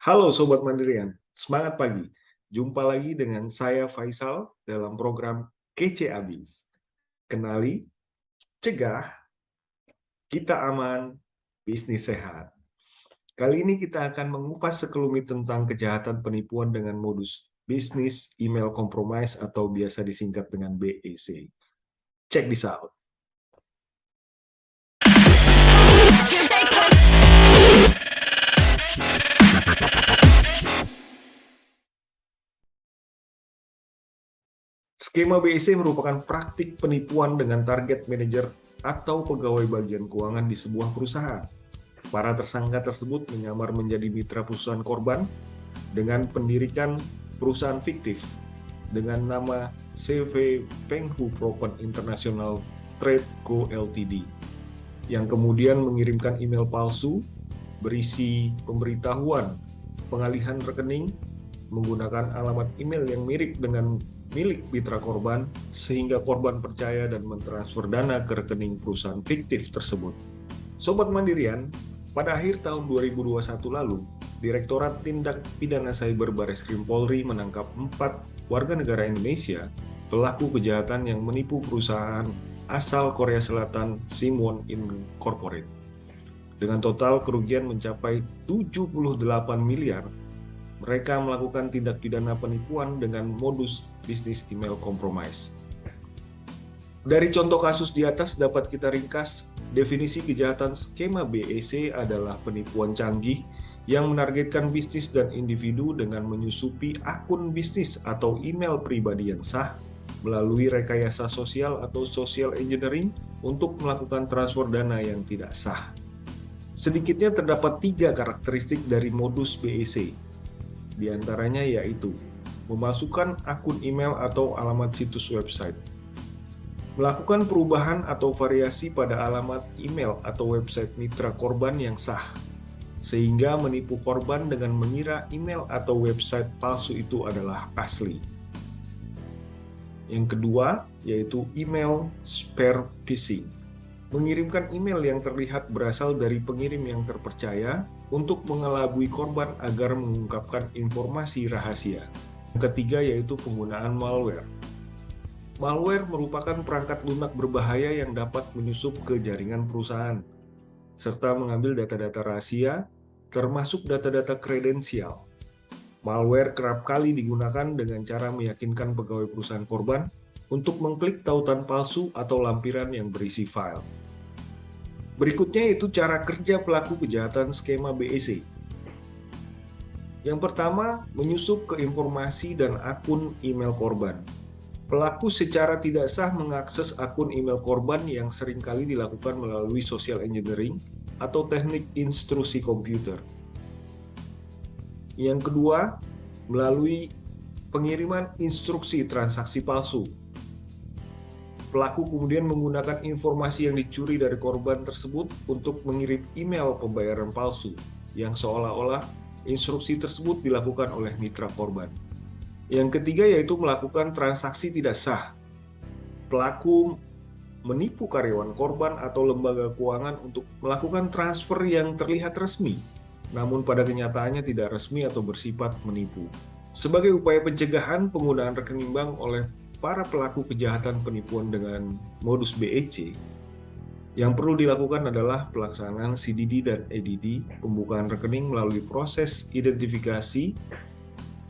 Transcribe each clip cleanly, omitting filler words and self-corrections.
Halo Sobat Mandirian, semangat pagi. Jumpa lagi dengan saya Faisal dalam program Kece Abis. Kenali, cegah, kita aman, bisnis sehat. Kali ini kita akan mengupas sekelumit tentang kejahatan penipuan dengan modus bisnis email compromise atau biasa disingkat dengan BEC. Check this out. Skema BEC merupakan praktik penipuan dengan target manajer atau pegawai bagian keuangan di sebuah perusahaan. Para tersangka tersebut menyamar menjadi mitra perusahaan korban dengan pendirikan perusahaan fiktif dengan nama CV Penghu Propen International Trade Co. Ltd. yang kemudian mengirimkan email palsu berisi pemberitahuan pengalihan rekening menggunakan alamat email yang mirip dengan milik mitra korban sehingga korban percaya dan mentransfer dana ke rekening perusahaan fiktif tersebut. Sobat Mandirian, pada akhir tahun 2021 lalu, Direktorat Tindak Pidana Cyber Bareskrim Polri menangkap 4 warga negara Indonesia pelaku kejahatan yang menipu perusahaan asal Korea Selatan Simwon Incorporated. Dengan total kerugian mencapai 78 miliar, mereka melakukan tindak pidana penipuan dengan modus bisnis email compromise. Dari contoh kasus di atas dapat kita ringkas, definisi kejahatan skema BEC adalah penipuan canggih yang menargetkan bisnis dan individu dengan menyusupi akun bisnis atau email pribadi yang sah melalui rekayasa sosial atau social engineering untuk melakukan transfer dana yang tidak sah. Sedikitnya terdapat 3 karakteristik dari modus BEC. Di antaranya yaitu memasukkan akun email atau alamat situs website, melakukan perubahan atau variasi pada alamat email atau website mitra korban yang sah, sehingga menipu korban dengan mengira email atau website palsu itu adalah asli. Yang kedua, yaitu email spear phishing. Mengirimkan email yang terlihat berasal dari pengirim yang terpercaya untuk mengelabui korban agar mengungkapkan informasi rahasia. Yang ketiga, yaitu penggunaan malware. Malware merupakan perangkat lunak berbahaya yang dapat menyusup ke jaringan perusahaan, serta mengambil data-data rahasia, termasuk data-data kredensial. Malware kerap kali digunakan dengan cara meyakinkan pegawai perusahaan korban untuk mengklik tautan palsu atau lampiran yang berisi file. Berikutnya itu cara kerja pelaku kejahatan skema BEC. Yang pertama, menyusup ke informasi dan akun email korban. Pelaku secara tidak sah mengakses akun email korban yang seringkali dilakukan melalui social engineering atau teknik instruksi komputer. Yang kedua, melalui pengiriman instruksi transaksi palsu. Pelaku kemudian menggunakan informasi yang dicuri dari korban tersebut untuk mengirim email pembayaran palsu yang seolah-olah instruksi tersebut dilakukan oleh mitra korban. Yang ketiga yaitu melakukan transaksi tidak sah. Pelaku menipu karyawan korban atau lembaga keuangan untuk melakukan transfer yang terlihat resmi, namun pada kenyataannya tidak resmi atau bersifat menipu. Sebagai upaya pencegahan penggunaan rekening bank oleh para pelaku kejahatan penipuan dengan modus BEC, yang perlu dilakukan adalah pelaksanaan CDD dan EDD, pembukaan rekening melalui proses identifikasi,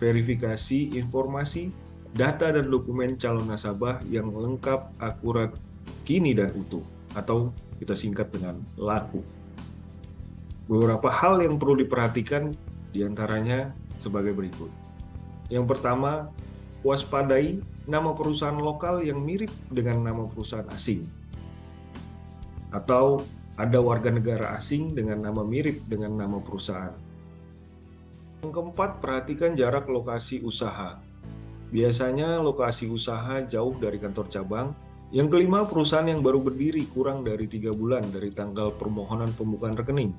verifikasi informasi, data dan dokumen calon nasabah yang lengkap, akurat, kini dan utuh, atau kita singkat dengan LAKU. Beberapa hal yang perlu diperhatikan diantaranya sebagai berikut. Yang pertama, waspadai nama perusahaan lokal yang mirip dengan nama perusahaan asing, atau ada warga negara asing dengan nama mirip dengan nama perusahaan. Yang keempat, perhatikan jarak lokasi usaha. Biasanya lokasi usaha jauh dari kantor cabang. Yang kelima, perusahaan yang baru berdiri kurang dari 3 bulan dari tanggal permohonan pembukaan rekening.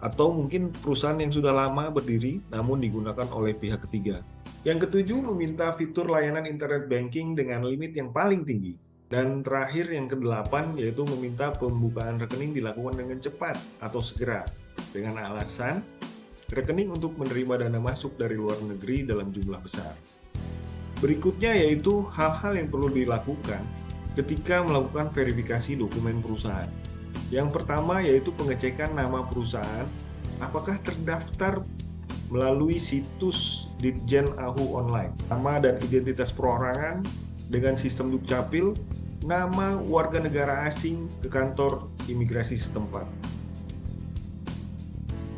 Atau mungkin perusahaan yang sudah lama berdiri namun digunakan oleh pihak ketiga. Yang ketujuh, meminta fitur layanan internet banking dengan limit yang paling tinggi. Dan terakhir yang kedelapan, yaitu meminta pembukaan rekening dilakukan dengan cepat atau segera. Dengan alasan rekening untuk menerima dana masuk dari luar negeri dalam jumlah besar. Berikutnya yaitu hal-hal yang perlu dilakukan ketika melakukan verifikasi dokumen perusahaan. Yang pertama yaitu pengecekan nama perusahaan, apakah terdaftar melalui situs Ditjen AHU online, nama dan identitas perorangan dengan sistem Dukcapil, nama warga negara asing ke kantor imigrasi setempat.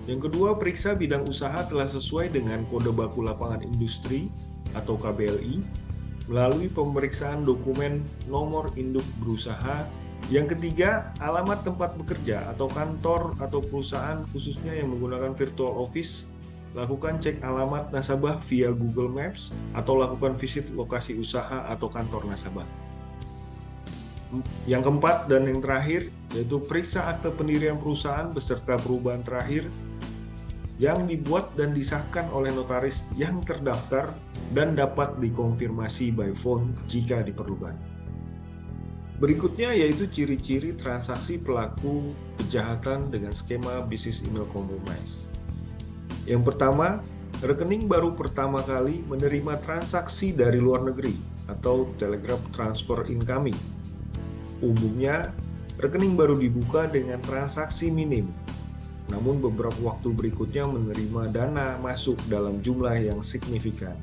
Yang kedua, periksa bidang usaha telah sesuai dengan Kode Baku Lapangan Industri atau KBLI melalui pemeriksaan dokumen nomor induk berusaha. Yang ketiga, alamat tempat bekerja atau kantor atau perusahaan khususnya yang menggunakan virtual office. Lakukan cek alamat nasabah via Google Maps atau lakukan visit lokasi usaha atau kantor nasabah. Yang keempat dan yang terakhir yaitu periksa akte pendirian perusahaan beserta perubahan terakhir yang dibuat dan disahkan oleh notaris yang terdaftar dan dapat dikonfirmasi by phone jika diperlukan. Berikutnya yaitu ciri-ciri transaksi pelaku kejahatan dengan skema bisnis email compromise. Yang pertama, rekening baru pertama kali menerima transaksi dari luar negeri atau telegraph transfer incoming. Umumnya, rekening baru dibuka dengan transaksi minim, namun beberapa waktu berikutnya menerima dana masuk dalam jumlah yang signifikan.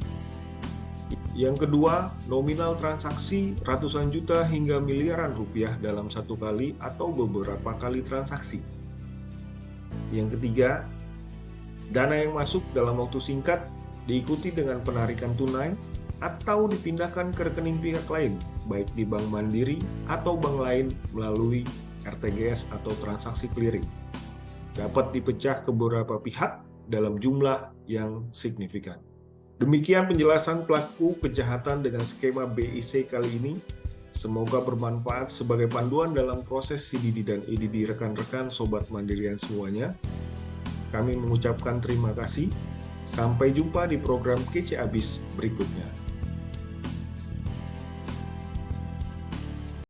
Yang kedua, nominal transaksi ratusan juta hingga miliaran rupiah dalam satu kali atau beberapa kali transaksi. Yang ketiga, dana yang masuk dalam waktu singkat diikuti dengan penarikan tunai atau dipindahkan ke rekening pihak lain, baik di Bank Mandiri atau bank lain melalui RTGS atau transaksi clearing. Dapat dipecah ke beberapa pihak dalam jumlah yang signifikan. Demikian penjelasan pelaku kejahatan dengan skema BIC kali ini. Semoga bermanfaat sebagai panduan dalam proses CDD dan EDD rekan-rekan Sobat Mandirian semuanya. Kami mengucapkan terima kasih. Sampai jumpa di program Kece Abis berikutnya.